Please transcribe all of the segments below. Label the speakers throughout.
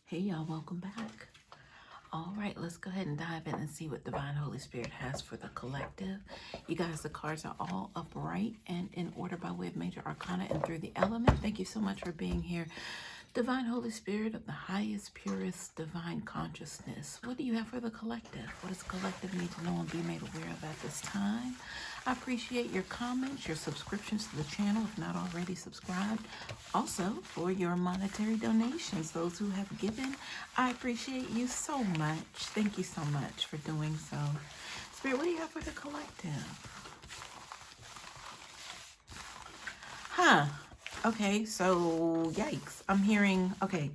Speaker 1: Hey y'all, welcome back. All right, let's go ahead and dive in and see what Divine Holy Spirit has for the collective. You guys, the cards are all upright and in order by way of major arcana and through the element. Thank you so much for being here. Divine Holy Spirit of the highest, purest, divine consciousness. What do you have for the collective? What does the collective need to know and be made aware of at this time? I appreciate your comments, your subscriptions to the channel, if not already subscribed. Also, for your monetary donations, those who have given, I appreciate you so much. Thank you so much for doing so. Spirit, what do you have for the collective? Okay, so yikes. I'm hearing, okay,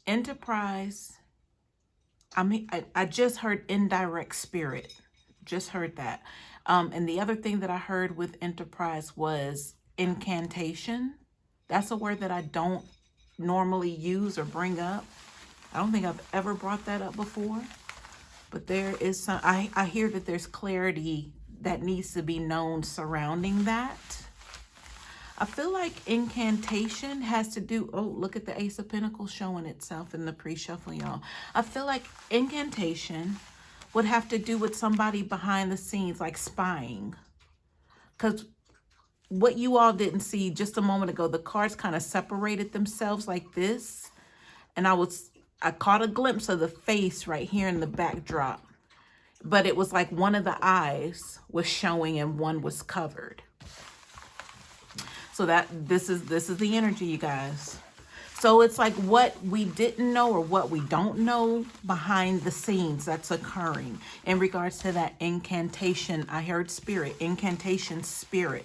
Speaker 1: enterprise. I just heard indirect spirit. Just heard that. And the other thing that I heard with enterprise was incantation. That's a word that I don't normally use or bring up. I don't think I've ever brought that up before. But there is some, I hear that there's clarity that needs to be known surrounding that. I feel like incantation has to do, oh, look at the Ace of Pentacles showing itself in the pre-shuffle, y'all. I feel like incantation would have to do with somebody behind the scenes, like spying. Because what you all didn't see just a moment ago, the cards kind of separated themselves like this. And I caught a glimpse of the face right here in the backdrop. But it was like one of the eyes was showing and one was covered. So that this is the energy, you guys. So it's like what we didn't know or what we don't know behind the scenes that's occurring in regards to that incantation. I heard spirit, incantation spirit.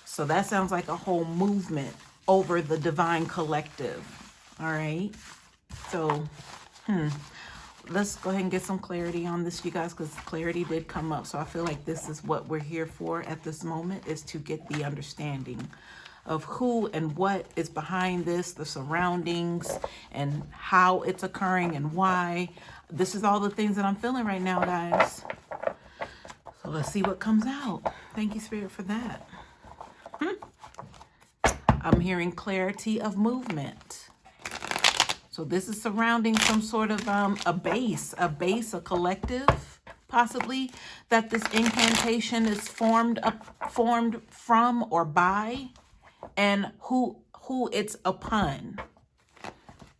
Speaker 1: So that sounds like a whole movement over the divine collective. All right. So, let's go ahead and get some clarity on this, you guys, because clarity did come up. So I feel like this is what we're here for at this moment, is to get the understanding of who and what is behind this, the surroundings, and how it's occurring and why. This is all the things that I'm feeling right now, guys. So let's see what comes out. Thank you, Spirit, for that. I'm hearing clarity of movement. So this is surrounding some sort of a base, a collective, possibly, that this incantation is formed from or by, and who it's upon.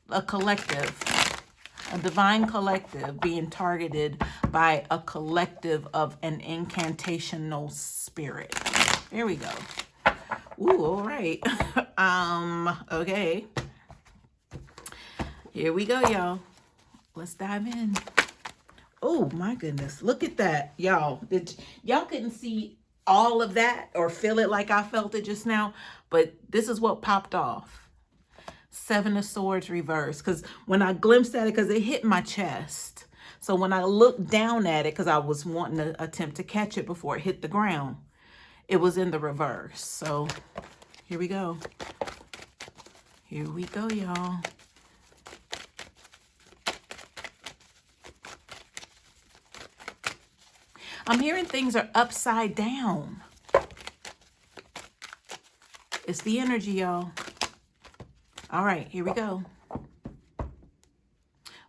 Speaker 1: A collective, a divine collective being targeted by a collective of an incantational spirit. There we go. Ooh, all right. Okay. Here we go, y'all. Let's dive in. Oh, my goodness. Look at that, y'all. Y'all couldn't see all of that or feel it like I felt it just now, but this is what popped off. Seven of Swords reversed. Because when I glimpsed at it, because it hit my chest. So when I looked down at it, because I was wanting to attempt to catch it before it hit the ground, it was in the reverse. So here we go. Here we go, y'all. I'm hearing things are upside down. It's the energy, y'all. All right, here we go.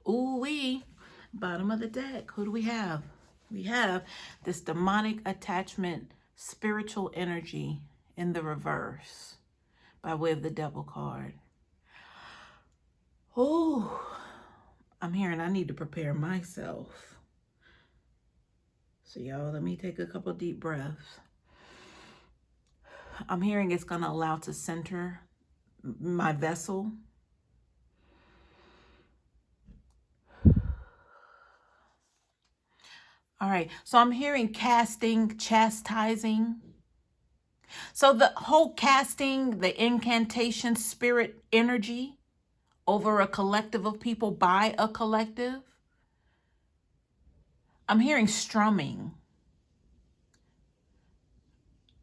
Speaker 1: Ooh-wee. Bottom of the deck. Who do we have? We have this demonic attachment, spiritual energy in the reverse by way of the Devil card. Oh, I'm hearing I need to prepare myself. So y'all, let me take a couple deep breaths. I'm hearing it's going to allow to center my vessel. All right, so I'm hearing casting, chastising. So the whole casting, the incantation spirit energy over a collective of people by a collective. I'm hearing strumming.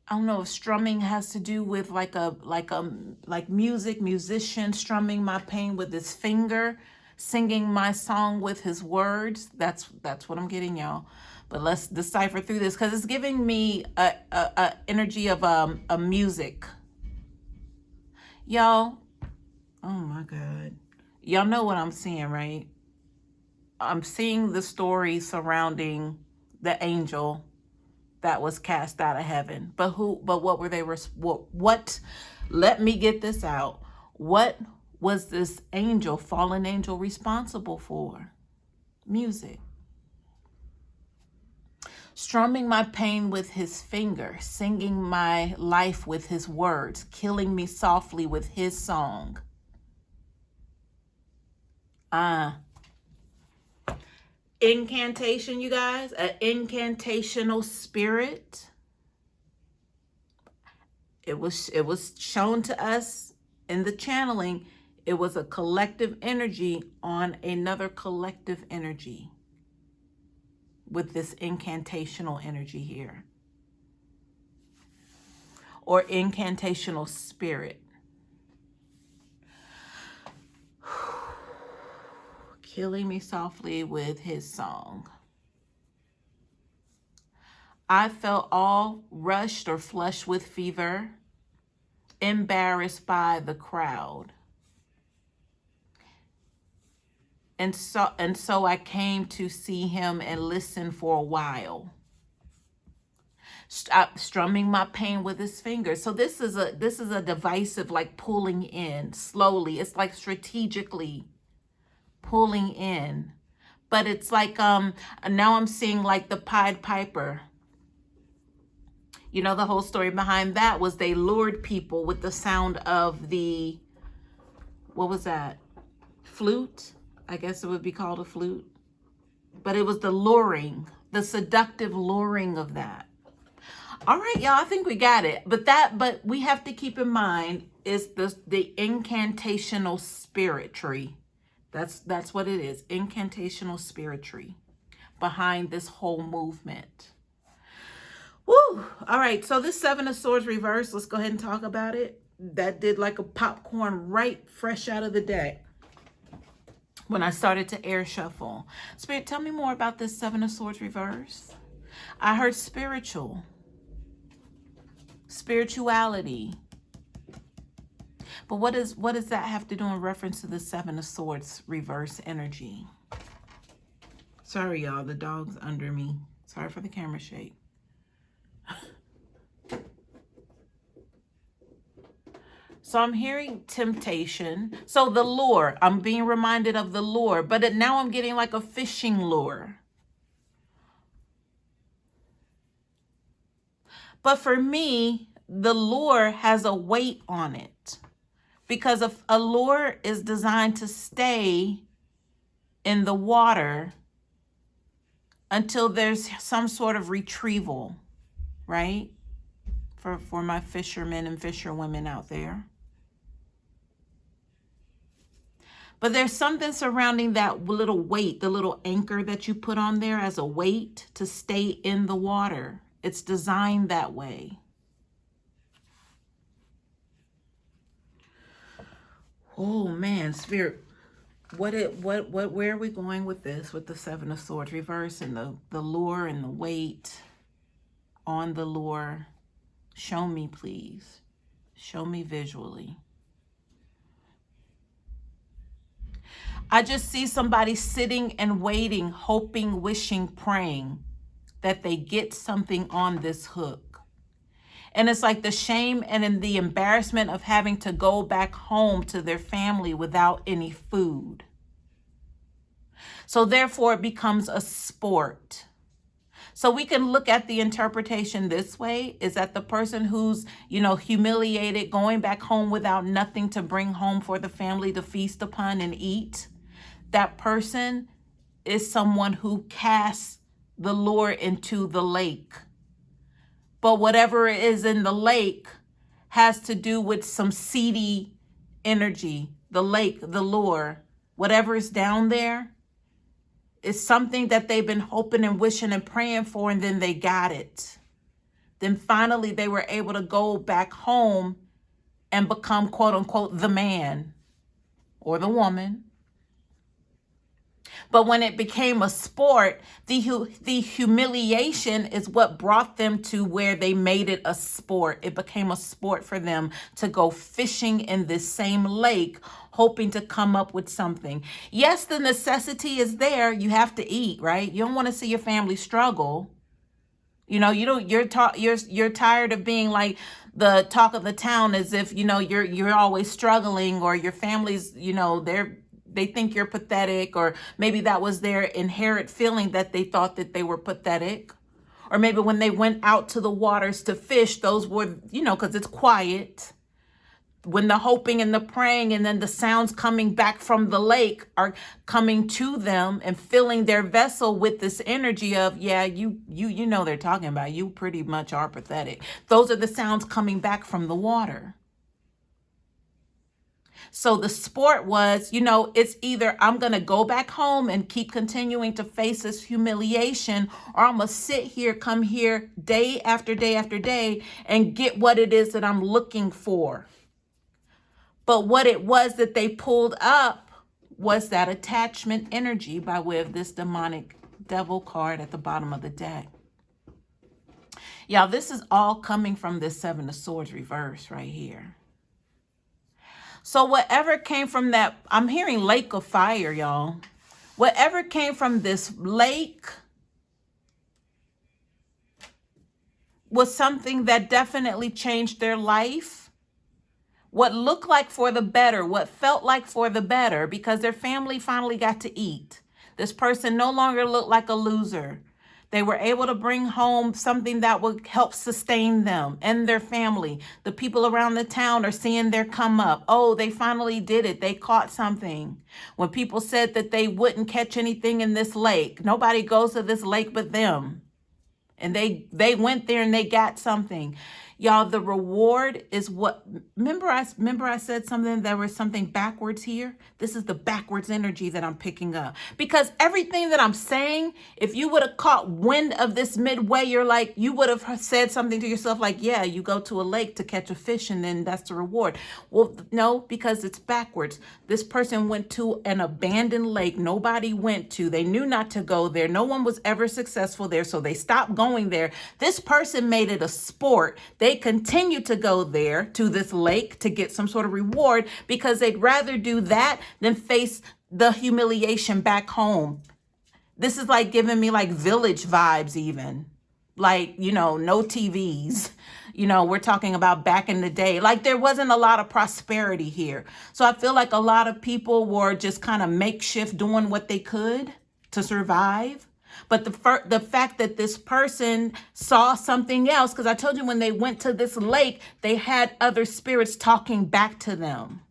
Speaker 1: I don't know if strumming has to do with like musician strumming my pain with his finger, singing my song with his words. That's what I'm getting, y'all. But let's decipher through this, because it's giving me a energy of a music. Y'all, oh my God. Y'all know what I'm seeing, right? I'm seeing the story surrounding the angel that was cast out of heaven. But what were they, what, let me get this out. What was this angel, fallen angel, responsible for? Music. Strumming my pain with his finger, singing my life with his words, killing me softly with his song. Incantation, you guys, an incantational spirit. It was shown to us in the channeling. It was a collective energy on another collective energy with this incantational energy here, or incantational spirit. Killing me softly with his song. I felt all rushed or flushed with fever, embarrassed by the crowd. And so I came to see him and listen for a while. Strumming my pain with his fingers. So this is a divisive, like pulling in slowly. It's like strategically pulling in. But it's like now I'm seeing like the Pied Piper. You know, the whole story behind that was they lured people with the sound of the, what was that? Flute? I guess it would be called a flute. But it was the luring, the seductive luring of that. All right, y'all, I think we got it. But we have to keep in mind is the incantational spiritry. That's what it is. Incantational spiritry behind this whole movement. Woo! All right, so this Seven of Swords reverse, let's go ahead and talk about it. That did like a popcorn right fresh out of the deck when I started to air shuffle. Spirit, tell me more about this Seven of Swords reverse. I heard spiritual. Spirituality. But what does that have to do in reference to the Seven of Swords reverse energy? Sorry, y'all, the dog's under me. Sorry for the camera shake. So I'm hearing temptation. So the lure, I'm being reminded of the lure, but now I'm getting like a fishing lure. But for me, the lure has a weight on it because a lure is designed to stay in the water until there's some sort of retrieval, right? For my fishermen and fisherwomen out there. But there's something surrounding that little weight, the little anchor that you put on there as a weight to stay in the water. It's designed that way. Oh man, Spirit, where are we going with this? With the Seven of Swords reverse and the lure and the weight on the lure. Show me, please. Show me visually. I just see somebody sitting and waiting, hoping, wishing, praying that they get something on this hook. And it's like the shame and in the embarrassment of having to go back home to their family without any food. So therefore it becomes a sport. So we can look at the interpretation this way, is that the person who's, humiliated, going back home without nothing to bring home for the family to feast upon and eat, that person is someone who casts the lure into the lake. But whatever is in the lake has to do with some seedy energy. The lake, the lure, whatever is down there is something that they've been hoping and wishing and praying for, and then they got it. Then finally they were able to go back home and become, quote unquote, the man or the woman. But when it became a sport, the humiliation is what brought them to where they made it a sport. It became a sport for them to go fishing in this same lake, hoping to come up with something. Yes, the necessity is there. You have to eat, right? You don't want to see your family struggle. You know, you're tired of being like the talk of the town, as if, you know, you're always struggling, or your family's, you know, they think you're pathetic, or maybe that was their inherent feeling, that they thought that they were pathetic. Or maybe when they went out to the waters to fish, those were, you know, because it's quiet. When the hoping and the praying and then the sounds coming back from the lake are coming to them and filling their vessel with this energy of, yeah, you know, they're talking about you pretty much are pathetic. Those are the sounds coming back from the water. So the sport was, you know, it's either I'm going to go back home and keep continuing to face this humiliation, or I'm going to sit here, come here day after day after day and get what it is that I'm looking for. But what it was that they pulled up was that attachment energy by way of this demonic devil card at the bottom of the deck. Y'all, this is all coming from this Seven of Swords reverse right here. So whatever came from that, I'm hearing lake of fire, y'all. Whatever came from this lake was something that definitely changed their life. What looked like for the better, what felt like for the better, because their family finally got to eat. This person no longer looked like a loser. They were able to bring home something that would help sustain them and their family. The people around the town are seeing their come up. Oh, they finally did it. They caught something. When people said that they wouldn't catch anything in this lake, nobody goes to this lake but them. And they went there and they got something. Y'all, the reward is what, remember I said something, there was something backwards here? This is the backwards energy that I'm picking up. Because everything that I'm saying, if you would have caught wind of this midway, you would have said something to yourself like, yeah, you go to a lake to catch a fish and then that's the reward. Well, no, because it's backwards. This person went to an abandoned lake nobody went to. They knew not to go there. No one was ever successful there, so they stopped going there. This person made it a sport. They continue to go there to this lake to get some sort of reward, because they'd rather do that than face the humiliation back home. This is like giving me like Village vibes, even like, you know, no TVs. You know, we're talking about back in the day, like there wasn't a lot of prosperity here. So I feel like a lot of people were just kind of makeshift doing what they could to survive. But the fact that this person saw something else, because I told you when they went to this lake, they had other spirits talking back to them.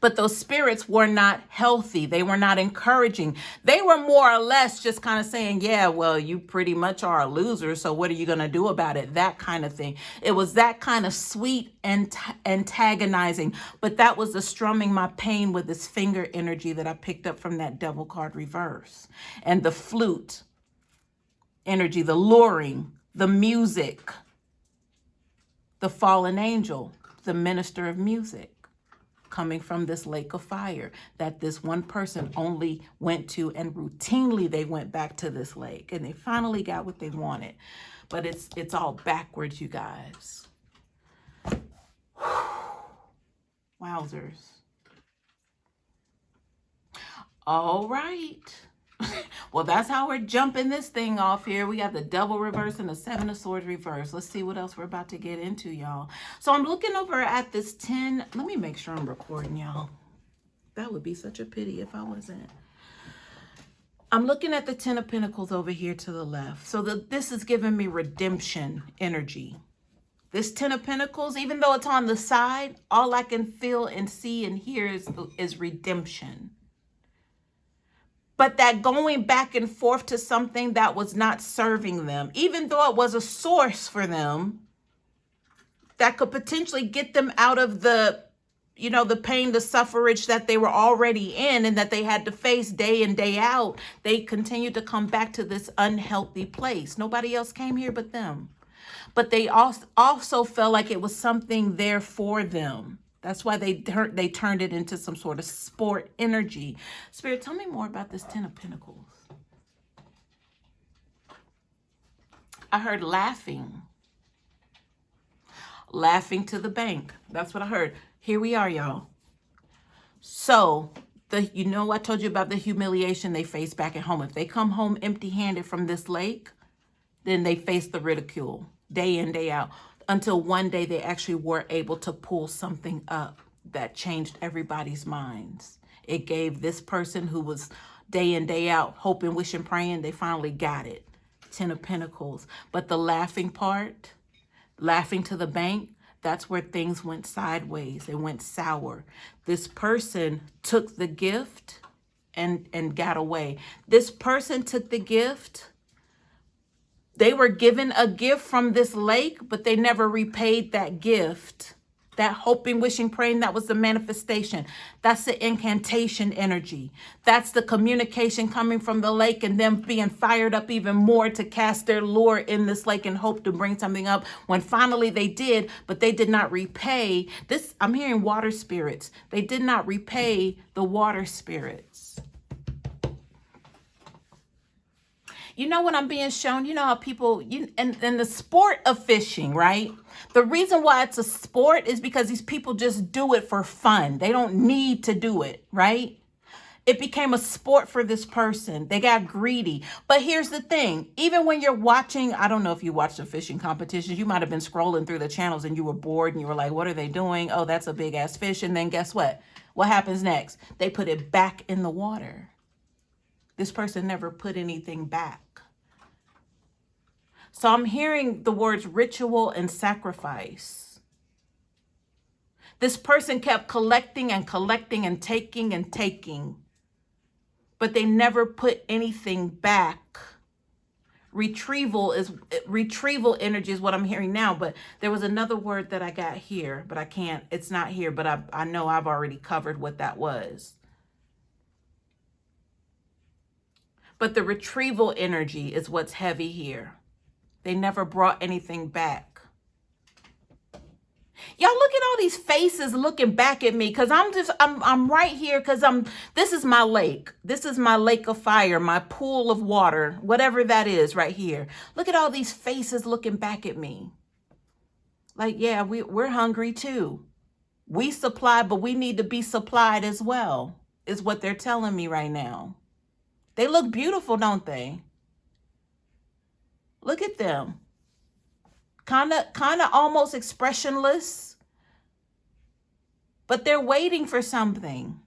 Speaker 1: But those spirits were not healthy. They were not encouraging. They were more or less just kind of saying, yeah, well, you pretty much are a loser, so what are you going to do about it? That kind of thing. It was that kind of sweet and antagonizing. But that was the strumming my pain with this finger energy that I picked up from that devil card reverse. And the flute energy, the luring, the music, the fallen angel, the minister of music, coming from this lake of fire that this one person only went to, and routinely they went back to this lake and they finally got what they wanted. But it's all backwards, you guys. Wowzers. All right. Well, that's how we're jumping this thing off here. We got the devil reverse and the Seven of Swords reverse. Let's see what else we're about to get into, y'all. So I'm looking over at this 10. Let me make sure I'm recording, y'all. That would be such a pity if I wasn't. I'm looking at the 10 of Pentacles over here to the left. So this is giving me redemption energy. This 10 of Pentacles, even though it's on the side, all I can feel and see and hear is redemption. But that going back and forth to something that was not serving them, even though it was a source for them that could potentially get them out of the, you know, the pain, the suffrage that they were already in and that they had to face day in, day out, they continued to come back to this unhealthy place. Nobody else came here but them. But they also felt like it was something there for them. That's why they turned it into some sort of sport energy. Spirit, tell me more about this 10 of Pentacles. I heard laughing. Laughing to the bank. That's what I heard. Here we are, y'all. So, you know, I told you about the humiliation they face back at home. If they come home empty-handed from this lake, then they face the ridicule day in, day out, until one day they actually were able to pull something up that changed everybody's minds. It gave this person who was day in, day out, hoping, wishing, praying, they finally got it. 10 of Pentacles. But the laughing part, laughing to the bank, that's where things went sideways. It went sour. This person took the gift and got away. This person took the gift. They were given a gift from this lake, but they never repaid that gift. That hoping, wishing, praying, that was the manifestation. That's the incantation energy. That's the communication coming from the lake and them being fired up even more to cast their lure in this lake and hope to bring something up when finally they did, but they did not repay. This, I'm hearing water spirits. They did not repay the water spirits. You know what I'm being shown? You know how people, and the sport of fishing, right? The reason why it's a sport is because these people just do it for fun. They don't need to do it, right? It became a sport for this person. They got greedy. But here's the thing. Even when you're watching, I don't know if you watch the fishing competitions, you might have been scrolling through the channels and you were bored and you were like, what are they doing? Oh, that's a big ass fish. And then guess what? What happens next? They put it back in the water. This person never put anything back. So I'm hearing the words ritual and sacrifice. This person kept collecting and collecting and taking, but they never put anything back. Retrieval energy is what I'm hearing now, but there was another word that I got here, but I can't, it's not here, but I know I've already covered what that was. But the retrieval energy is what's heavy here. They never brought anything back. Y'all look at all these faces looking back at me because I'm right here because this is my lake. This is my lake of fire, my pool of water, whatever that is right here. Look at all these faces looking back at me. Like, yeah, we're hungry too. We supply, but we need to be supplied as well, is what they're telling me right now. They look beautiful, don't they? Look at them. Kind of almost expressionless. But they're waiting for something.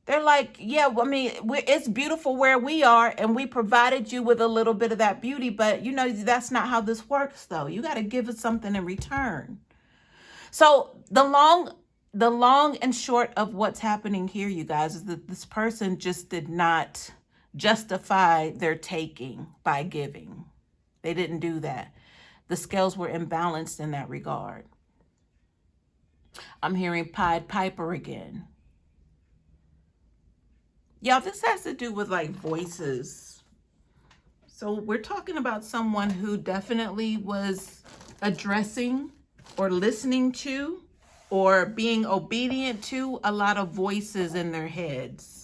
Speaker 1: They're like, yeah, I mean, it's beautiful where we are, and we provided you with a little bit of that beauty, but you know, that's not how this works though. You got to give us something in return. So the long and short of what's happening here, you guys, is that this person just did not justify their taking by giving. They didn't do that. The scales were imbalanced in that regard. I'm hearing Pied Piper again. Y'all, this has to do with like voices. So we're talking about someone who definitely was addressing or listening to or being obedient to a lot of voices in their heads.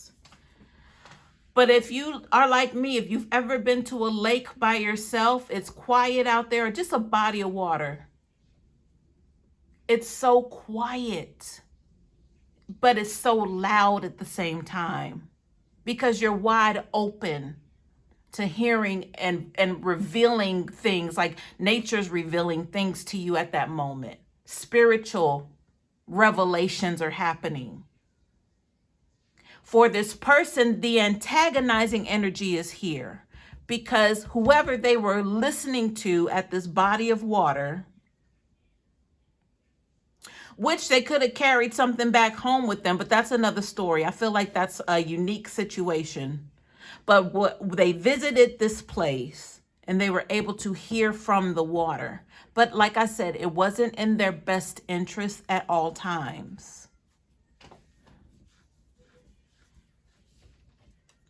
Speaker 1: But if you are like me, if you've ever been to a lake by yourself, it's quiet out there, or just a body of water. It's so quiet, but it's so loud at the same time because you're wide open to hearing and revealing things, like nature's revealing things to you at that moment. Spiritual revelations are happening. For this person, the antagonizing energy is here because whoever they were listening to at this body of water, which they could have carried something back home with them, but that's another story. I feel like that's a unique situation. But they visited this place and they were able to hear from the water. But like I said, it wasn't in their best interest at all times.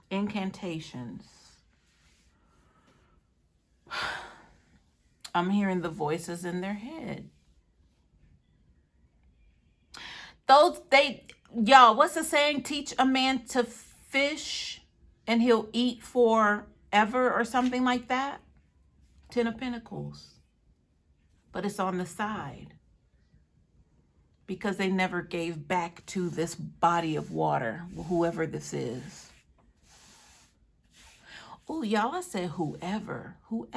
Speaker 1: Incantations. I'm hearing the voices in their head. Y'all, what's the saying? Teach a man to fish and he'll eat forever or something like that. 10 of Pentacles. But it's on the side. because they never gave back to this body of water, whoever this is. Oh, y'all, I said whoever, who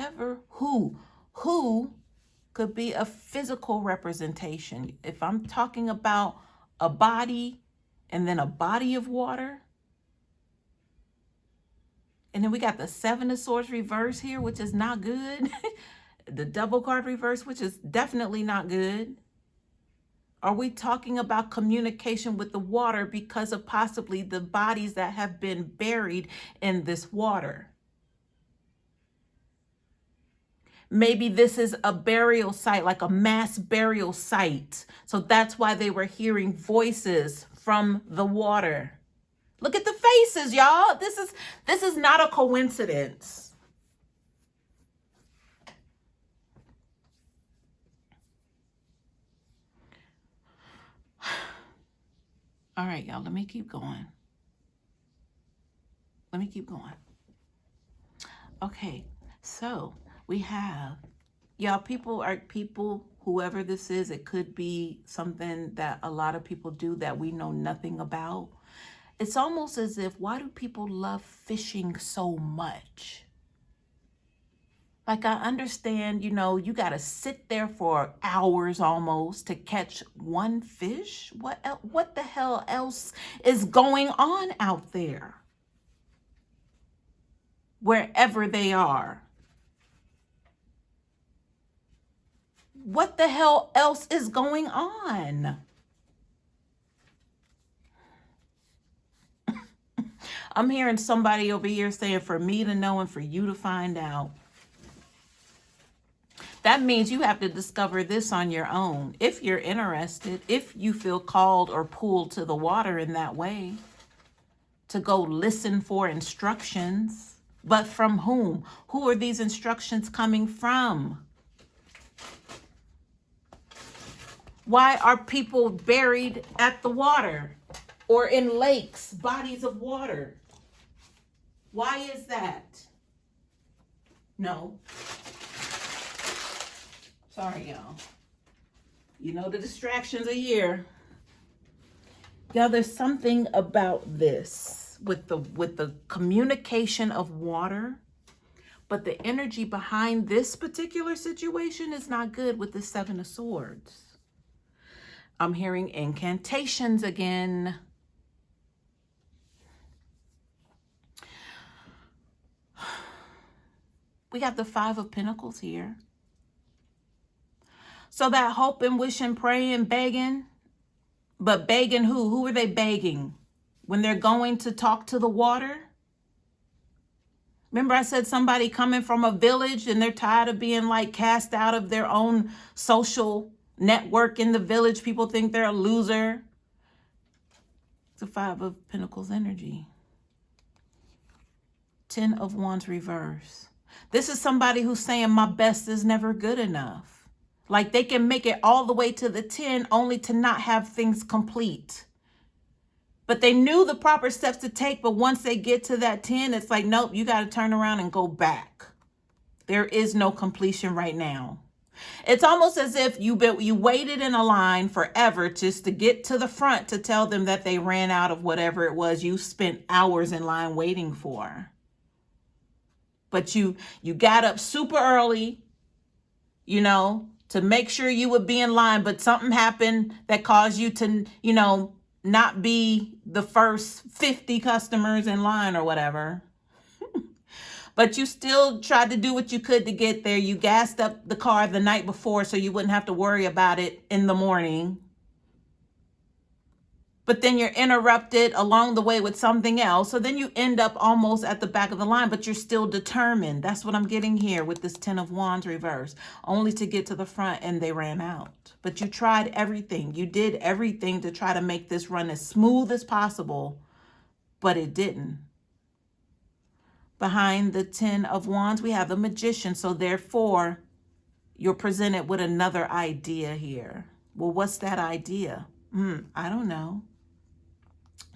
Speaker 1: could be a physical representation. If I'm talking about a body and then a body of water, and then we got the Seven of Swords reverse here, which is not good. The double card reverse, which is definitely not good. Are we talking about communication with the water because of possibly the bodies that have been buried in this water? Maybe this is a burial site, like a mass burial site. So that's why they were hearing voices from the water. Look at the faces, y'all. This is not a coincidence. All right, y'all, let me keep going. Okay, so we have, y'all, people, whoever this is, it could be something that a lot of people do that we know nothing about. It's almost as if, why do people love fishing so much? Like, I understand, you got to sit there for hours almost to catch one fish. What the hell else is going on out there? Wherever they are. What the hell else is going on? I'm hearing somebody over here saying for me to know and for you to find out. That means you have to discover this on your own. If you're interested, if you feel called or pulled to the water in that way, to go listen for instructions. But from whom? Who are these instructions coming from? Why are people buried at the water or in lakes, bodies of water? Why is that? No. Sorry, y'all. The distractions are here. Y'all, there's something about this with the communication of water, but the energy behind this particular situation is not good with the Seven of Swords. I'm hearing incantations again. We got the Five of Pentacles here. So that hope and wish and pray and begging, but begging who? Who are they begging? When they're going to talk to the water? Remember I said somebody coming from a village and they're tired of being like cast out of their own social network in the village. People think they're a loser. It's a Five of Pentacles energy. Ten of Wands reverse. This is somebody who's saying my best is never good enough. Like they can make it all the way to the 10 only to not have things complete. But they knew the proper steps to take, but once they get to that 10, it's like, nope, you got to turn around and go back. There is no completion right now. It's almost as if you waited in a line forever just to get to the front to tell them that they ran out of whatever it was you spent hours in line waiting for. But you got up super early, to make sure you would be in line, but something happened that caused you to, not be the first 50 customers in line or whatever. But you still tried to do what you could to get there. You gassed up the car the night before so you wouldn't have to worry about it in the morning. But then you're interrupted along the way with something else. So then you end up almost at the back of the line, but you're still determined. That's what I'm getting here with this 10 of Wands reverse, only to get to the front and they ran out. But you tried everything. You did everything to try to make this run as smooth as possible, but it didn't. Behind the 10 of Wands, we have the Magician. So therefore, you're presented with another idea here. Well, what's that idea? I don't know.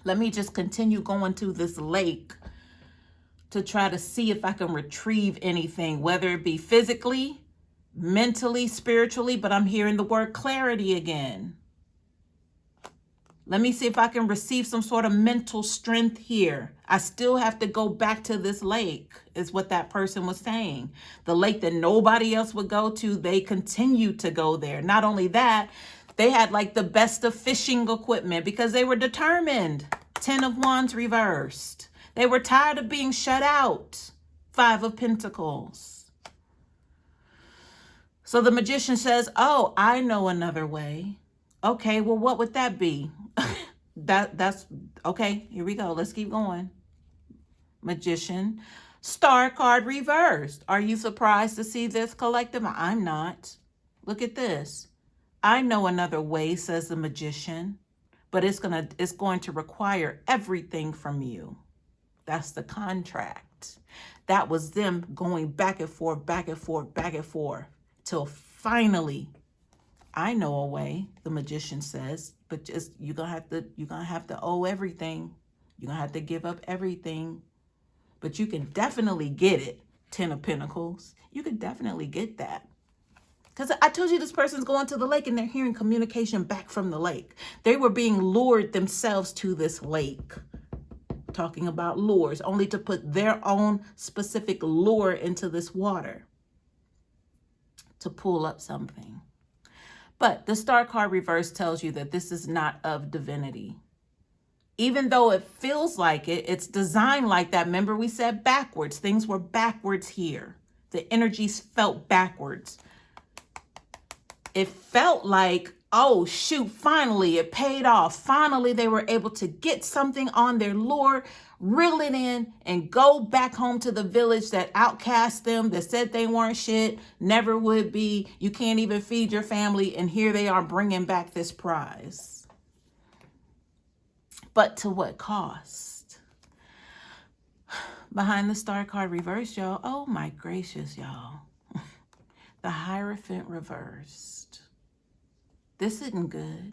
Speaker 1: Let me just continue going to this lake to try to see if I can retrieve anything, whether it be physically, mentally, spiritually, but I'm hearing the word clarity again. Let me see if I can receive some sort of mental strength here. I still have to go back to this lake, is what that person was saying. The lake that nobody else would go to, they continue to go there. Not only that, they had like the best of fishing equipment because they were determined. 10 of Wands reversed. They were tired of being shut out. 5 of Pentacles. So the Magician says, oh, I know another way. Okay, well, what would that be? That's okay. Here we go. Let's keep going. Magician, Star card reversed. Are you surprised to see this, collective? I'm not. Look at this. I know another way, says the Magician, but it's going to require everything from you. That's the contract. That was them going back and forth, back and forth, back and forth, till finally, I know a way, the Magician says, but just you're gonna have to owe everything. You're gonna have to give up everything. But you can definitely get it. 10 of Pentacles. You could definitely get that. Because I told you this person's going to the lake and they're hearing communication back from the lake. They were being lured themselves to this lake. Talking about lures, only to put their own specific lure into this water to pull up something. But the Star card reverse tells you that this is not of divinity. Even though it feels like it, it's designed like that. Remember we said backwards. Things were backwards here. The energies felt backwards. It felt like, oh, shoot, finally it paid off. Finally, they were able to get something on their lure, reel it in, and go back home to the village that outcast them, that said they weren't shit, never would be. You can't even feed your family. And here they are bringing back this prize. But to what cost? Behind the Star card reverse, y'all. Oh, my gracious, y'all. The Hierophant reversed. This isn't good.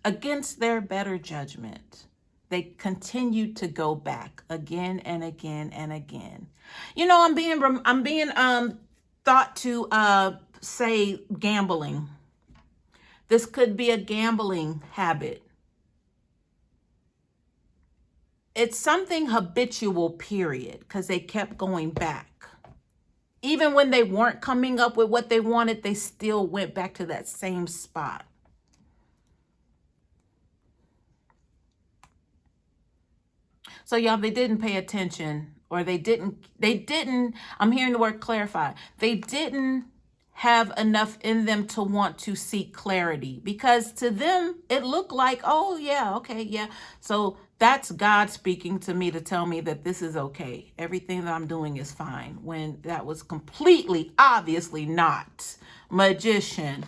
Speaker 1: Against their better judgment, they continued to go back again and again and again. You know, I'm being thought to say gambling. This could be a gambling habit. It's something habitual, period, because they kept going back. Even when they weren't coming up with what they wanted, they still went back to that same spot. So y'all, they didn't pay attention, or they didn't, I'm hearing the word clarify. They didn't have enough in them to want to seek clarity, because to them, it looked like, oh yeah, okay, yeah. So that's God speaking to me to tell me that this is okay. Everything that I'm doing is fine, when that was completely, obviously not. Magician.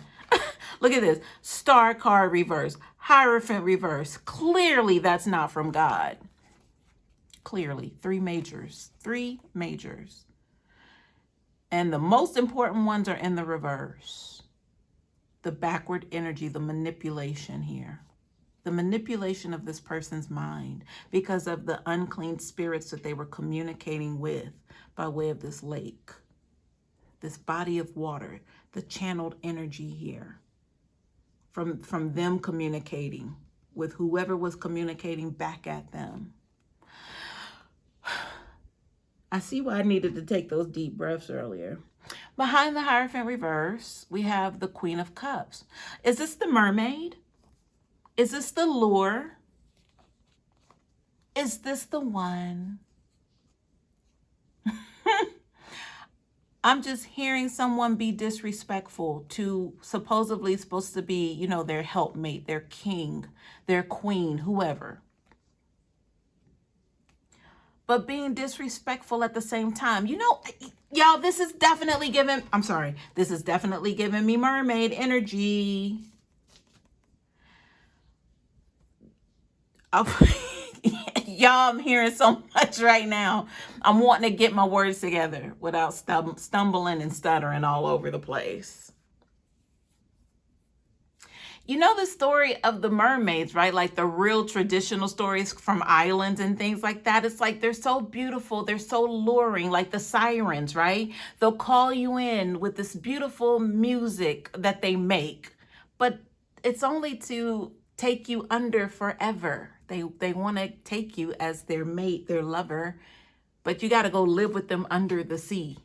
Speaker 1: Look at this. Star card reverse. Hierophant reverse. Clearly that's not from God. Clearly. 3 majors. 3 majors. And the most important ones are in the reverse. The backward energy, the manipulation here. The manipulation of this person's mind because of the unclean spirits that they were communicating with by way of this lake, this body of water, the channeled energy here from them communicating with whoever was communicating back at them. I see why I needed to take those deep breaths earlier. Behind the Hierophant reverse, we have the Queen of Cups. Is this the Mermaid? Is this the lure? Is this the one? I'm just hearing someone be disrespectful to supposedly supposed to be, you know, their helpmate, their king, their queen, whoever. But being disrespectful at the same time. You know, y'all, this is definitely giving, this is definitely giving me mermaid energy. Y'all, I'm hearing so much right now. I'm wanting to get my words together without stumbling and stuttering all over the place. You know the story of the mermaids, right? Like the real traditional stories from islands and things like that. It's like they're so beautiful. They're so luring, like the sirens, right? They'll call you in with this beautiful music that they make. But it's only to take you under forever. They want to take you as their mate, their lover, but you got to go live with them under the sea,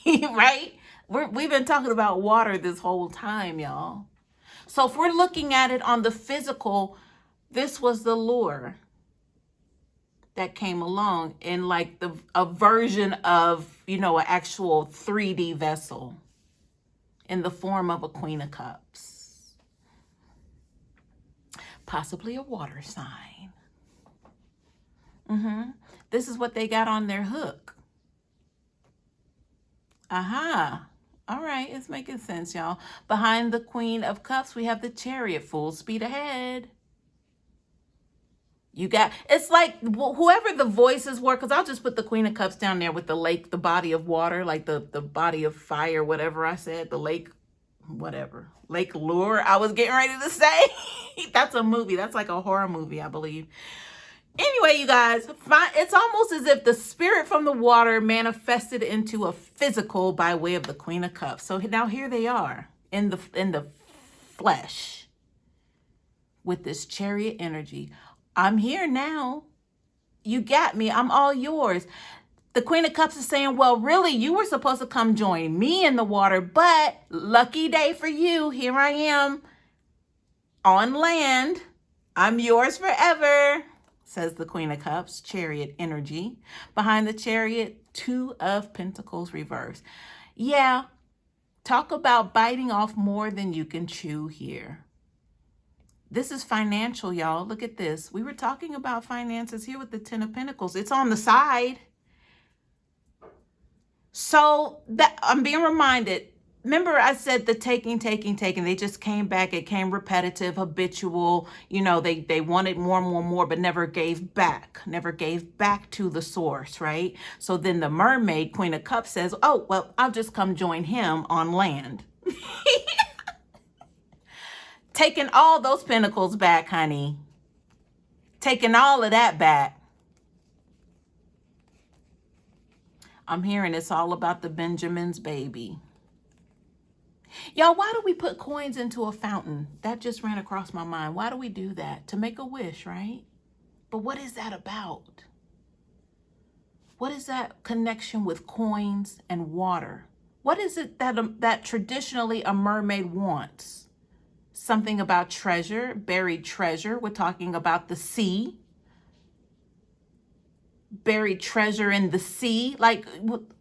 Speaker 1: right? We've been talking about water this whole time, y'all. So if we're looking at it on the physical, this was the lure that came along in like a version of, an actual 3D vessel in the form of a Queen of Cups. Possibly a water sign. This is what they got on their hook. Aha. All right, it's making sense, y'all. Behind the Queen of Cups, we have the Chariot, full speed ahead. It's like whoever the voices were, because I'll just put the Queen of Cups down there with the lake, the body of water, like the body of fire, whatever I said, the lake, whatever. Lake Lure, I was getting ready to say. That's a movie. That's like a horror movie, I believe. Anyway, you guys, it's almost as if the spirit from the water manifested into a physical by way of the Queen of Cups. So now here they are in the flesh with this chariot energy. I'm here now. You got me. I'm all yours. The Queen of Cups is saying, well, really, you were supposed to come join me in the water, but lucky day for you. Here I am on land. I'm yours forever, says the Queen of Cups, chariot energy. Behind the chariot, 2 of Pentacles reverse. Yeah, talk about biting off more than you can chew here. This is financial, y'all. Look at this. We were talking about finances here with the 10 of Pentacles. It's on the side. So that I'm being reminded. Remember I said the taking. They just came back. It came repetitive, habitual. They wanted more, but never gave back. Never gave back to the source, right? So then the mermaid, Queen of Cups, says, oh, well, I'll just come join him on land. Taking all those pentacles back, honey. Taking all of that back. I'm hearing it's all about the Benjamin's baby. Y'all, why do we put coins into a fountain? That just ran across my mind. Why do we do that? To make a wish, right? But what is that about? What is that connection with coins and water? What is it that traditionally a mermaid wants? Something about treasure, buried treasure. We're talking about the sea. Buried treasure in the sea. Like,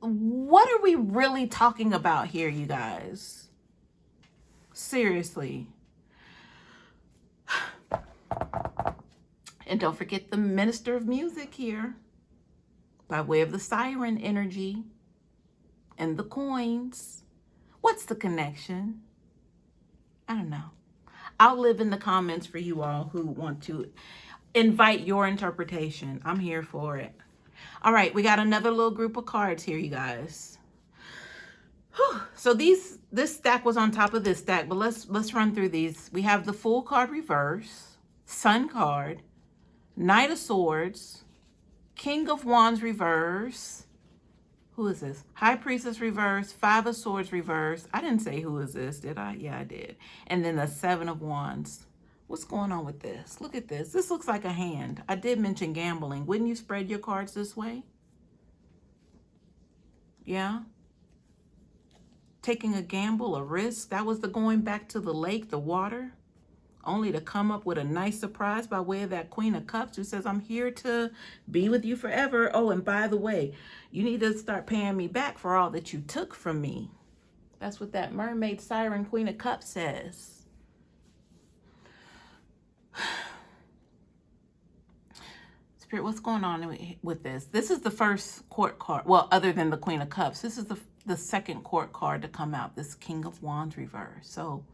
Speaker 1: what are we really talking about here, you guys? Seriously. And don't forget the Minister of Music here, by way of the siren energy and the coins. What's the connection? I don't know. I'll live in the comments for you all who want to invite your interpretation. I'm here for it. All right, we got another little group of cards here, you guys. Whew. So this stack was on top of this stack, but let's run through these. We have the Fool card reverse, Sun card, Knight of Swords, King of Wands reverse. Who is this? High Priestess reverse, 5 of Swords reverse. I didn't say who is this, did I? Yeah, I did. And then the 7 of Wands. What's going on with this? Look at this. This looks like a hand. I did mention gambling. Wouldn't you spread your cards this way? Yeah. Taking a gamble, a risk. That was the going back to the lake, the water. Only to come up with a nice surprise by way of that Queen of Cups who says, I'm here to be with you forever. Oh, and by the way, you need to start paying me back for all that you took from me. That's what that mermaid siren Queen of Cups says. Spirit, what's going on with this? This is the first court card. Well, other than the Queen of Cups, this is the second court card to come out, this King of Wands reverse. So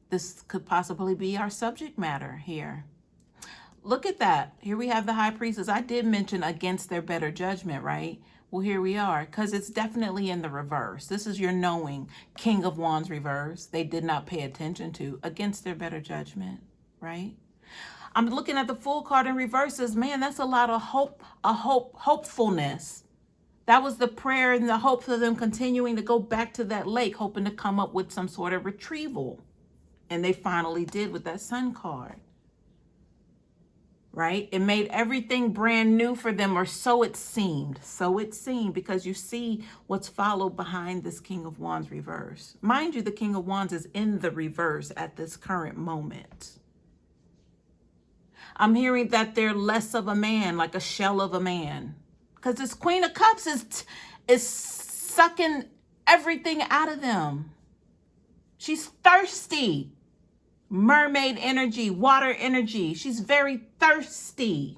Speaker 1: this could possibly be our subject matter here. Look at that. Here we have the High Priestess. I did mention against their better judgment, right? Well, here we are, because it's definitely in the reverse. This is your knowing. King of Wands reverse. They did not pay attention to against their better judgment, right? I'm looking at the Fool card in reverses. Man, that's a lot of hope, hopefulness. That was the prayer and the hope for them continuing to go back to that lake, hoping to come up with some sort of retrieval. And they finally did with that Sun card. right? It made everything brand new for them, or so it seemed. So it seemed, because you see what's followed behind this King of Wands reverse. Mind you, the King of Wands is in the reverse at this current moment. I'm hearing that they're less of a man, like a shell of a man. Because this Queen of Cups is sucking everything out of them. She's thirsty. Mermaid energy, water energy. She's very thirsty.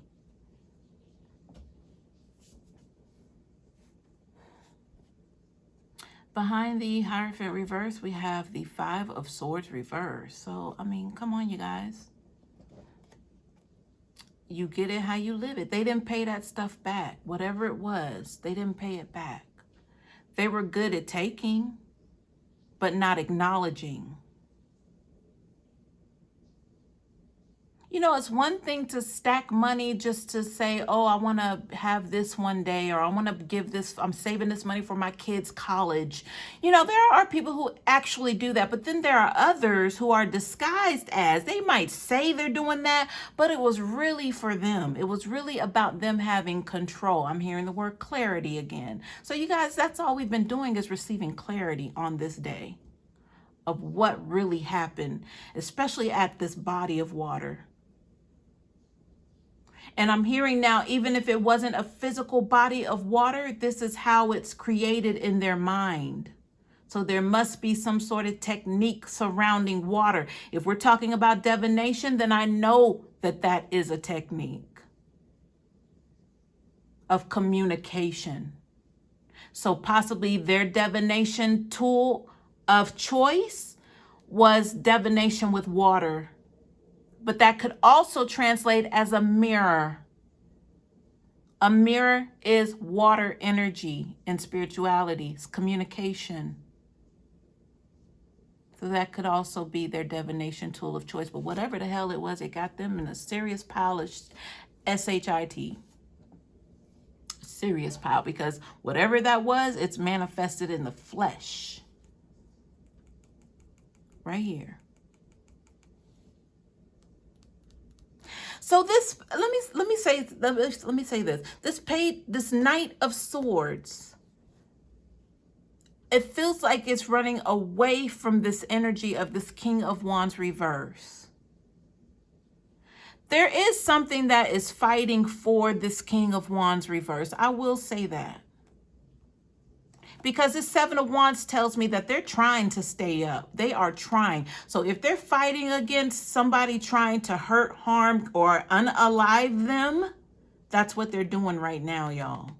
Speaker 1: Behind the Hierophant reverse, we have the Five of Swords reverse. So, I mean, come on, you guys. You get it how you live it. They didn't pay that stuff back. Whatever it was, they didn't pay it back. They were good at taking, but not acknowledging. You know, it's one thing to stack money just to say, oh, I want to have this one day, or I want to give this, I'm saving this money for my kids' college. You know, there are people who actually do that, but then there are others who are disguised as, they might say they're doing that, but it was really for them. It was really about them having control. I'm hearing the word clarity again. So you guys, that's all we've been doing, is receiving clarity on this day of what really happened, especially at this body of water. And I'm hearing now, even if it wasn't a physical body of water, this is how it's created in their mind. So there must be some sort of technique surrounding water. If we're talking about divination, then I know that that is a technique of communication. So possibly their divination tool of choice was divination with water. But that could also translate as a mirror. A mirror is water energy in spirituality. It's communication. So that could also be their divination tool of choice. But whatever the hell it was, it got them in a serious pile of SHIT. Serious pile, because whatever that was, it's manifested in the flesh. Right here. So this, let me say this. This Knight of Swords, it feels like it's running away from this energy of this King of Wands reverse. There is something that is fighting for this King of Wands reverse. I will say that. Because this Seven of Wands tells me that they're trying to stay up. They are trying. So if they're fighting against somebody trying to hurt, harm, or unalive them, that's what they're doing right now, y'all.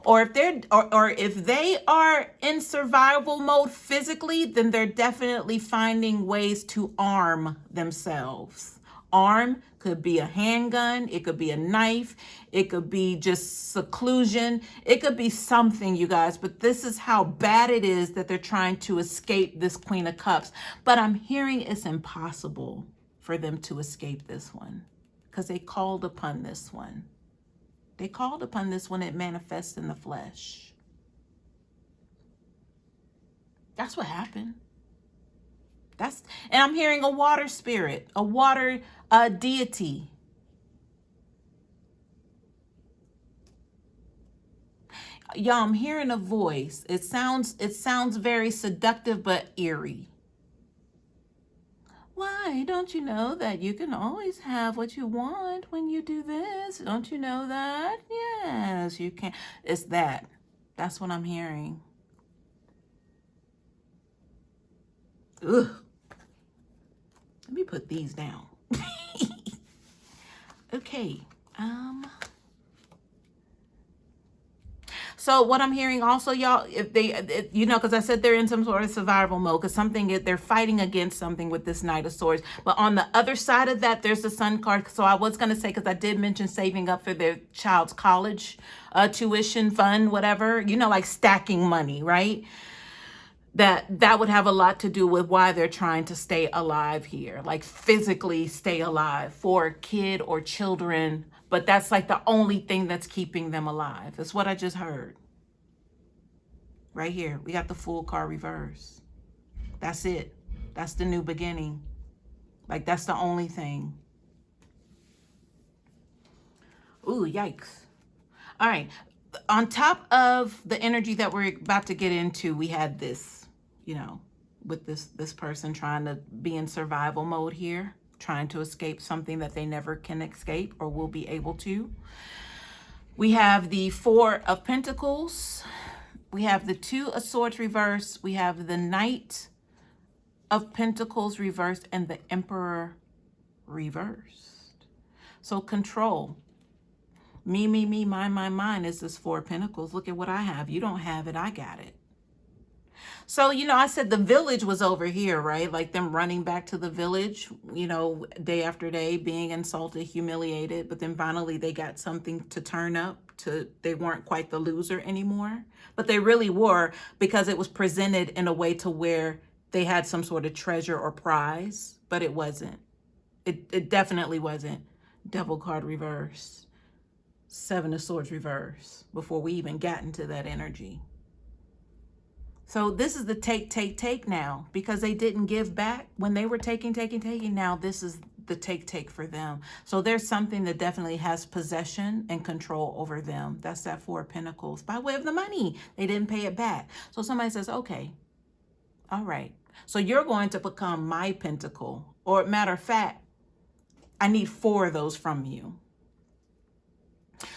Speaker 1: Or if they're or if they are in survival mode physically, then they're definitely finding ways to arm themselves. Arm could be a handgun, it could be a knife, it could be just seclusion, it could be something, you guys. But this is how bad it is that they're trying to escape this Queen of Cups. But I'm hearing it's impossible for them to escape this one, because they called upon this one. They called upon this when it manifests in the flesh. That's what happened. And I'm hearing a water spirit, a water deity. Y'all, I'm hearing a voice. It sounds very seductive but eerie. Why, don't you know that you can always have what you want when you do this? Don't you know that? Yes, you can. It's that. That's what I'm hearing. Ugh. Let me put these down. Okay. So what I'm hearing also, y'all, you know, because I said they're in some sort of survival mode, because they're fighting against something with this Knight of Swords. But on the other side of that, there's the Sun card. So I was going to say, because I did mention saving up for their child's college tuition fund, whatever, you know, like stacking money, right? That would have a lot to do with why they're trying to stay alive here, like physically stay alive for a kid or children. But that's like the only thing that's keeping them alive. That's what I just heard. Right here, we got the Fool card reverse. That's it. That's the new beginning. Like, that's the only thing. Ooh, yikes. All right. On top of the energy that we're about to get into, we had this, you know, with this person trying to be in survival mode here, trying to escape something that they never can escape or will be able to. We have the Four of Pentacles. We have the Two of Swords reversed. We have the Knight of Pentacles reversed and the Emperor reversed. So control. Me, mine is this Four of Pentacles. Look at what I have. You don't have it. I got it. So, you know, I said the village was over here, right? Like them running back to the village, you know, day after day, being insulted, humiliated. But then finally they got something to turn up to, they weren't quite the loser anymore. But they really were, because it was presented in a way to where they had some sort of treasure or prize, but it wasn't. It definitely wasn't. Devil card reverse. Seven of Swords reverse before we even got into that energy. So this is the take now, because they didn't give back when they were taking. Now this is the take for them. So there's something that definitely has possession and control over them. That's that Four of Pentacles by way of the money. They didn't pay it back. So somebody says, okay, all right. So you're going to become my pentacle, or matter of fact, I need 4 of those from you.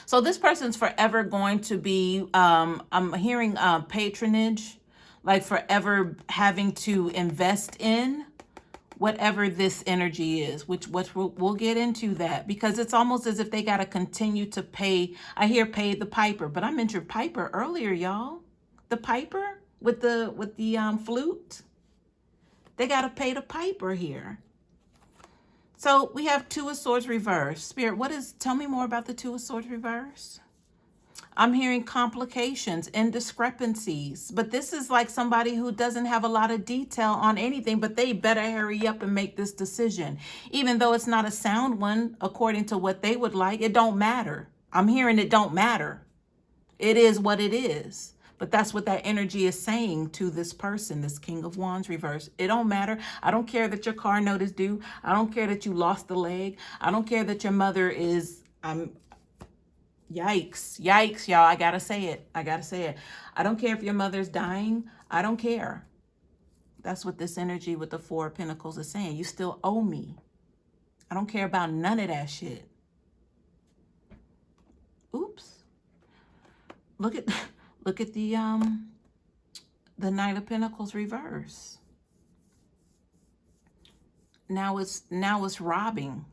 Speaker 1: So this person's forever going to be, I'm hearing patronage, like forever having to invest in whatever this energy is, which we'll get into that, because it's almost as if they got to continue to pay. I hear pay the piper, but I mentioned piper earlier, y'all. The piper with the flute. They got to pay the piper here. So we have Two of Swords reverse. Spirit, tell me more about the Two of Swords reverse. I'm hearing complications and discrepancies, but this is like somebody who doesn't have a lot of detail on anything, but they better hurry up and make this decision. Even though it's not a sound one, according to what they would like, it don't matter. I'm hearing it don't matter. It is what it is. But that's what that energy is saying to this person, this King of Wands reverse. It don't matter. I don't care that your car note is due. I don't care that you lost the leg. I don't care that your mother is, yikes, y'all. I gotta say it. I don't care if your mother's dying. I don't care. That's what this energy with the Four of Pentacles is saying. You still owe me. I don't care about none of that shit. Oops. Look at the Knight of Pentacles reverse. Now it's robbing.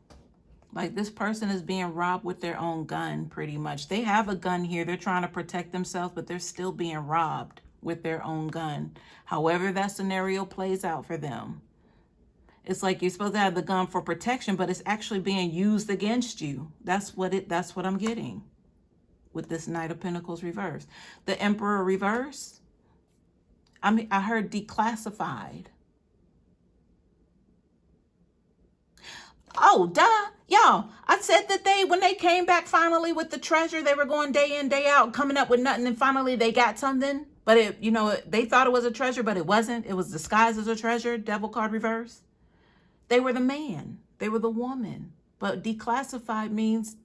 Speaker 1: Like this person is being robbed with their own gun, pretty much. They have a gun here. They're trying to protect themselves, but they're still being robbed with their own gun. However that scenario plays out for them. It's like you're supposed to have the gun for protection, but it's actually being used against you. That's what I'm getting with this Knight of Pentacles reverse. The Emperor reverse, I heard declassified. Oh, duh. Y'all, I said that when they came back finally with the treasure, they were going day in, day out, coming up with nothing, and finally they got something. But they thought it was a treasure, but it wasn't. It was disguised as a treasure. Devil card reverse. They were the man. They were the woman. But declassified means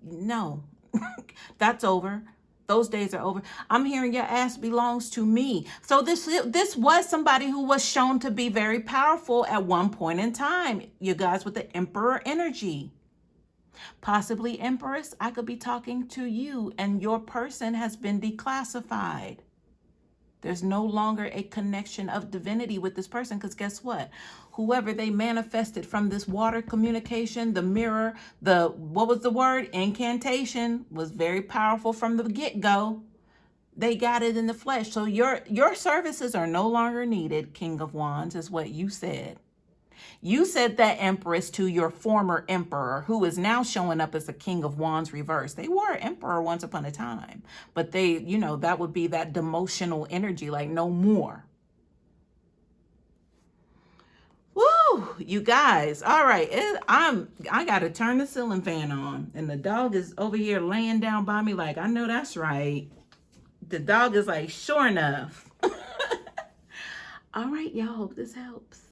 Speaker 1: no. That's over. Those days are over. I'm hearing your ass belongs to me. So this was somebody who was shown to be very powerful at one point in time. You guys with the Emperor energy. Possibly Empress, I could be talking to you and your person has been declassified. There's no longer a connection of divinity with this person, because guess what? Whoever they manifested from this water communication, the mirror, what was the word? Incantation was very powerful from the get-go. They got it in the flesh. So your services are no longer needed, King of Wands, is what you said. You said that Empress to your former emperor, who is now showing up as the King of Wands reverse. They were emperor once upon a time, but they, that would be that demotional energy, like no more. Woo, you guys. All right. I got to turn the ceiling fan on, and the dog is over here laying down by me like, I know that's right. The dog is like, sure enough. All right, y'all. Hope this helps.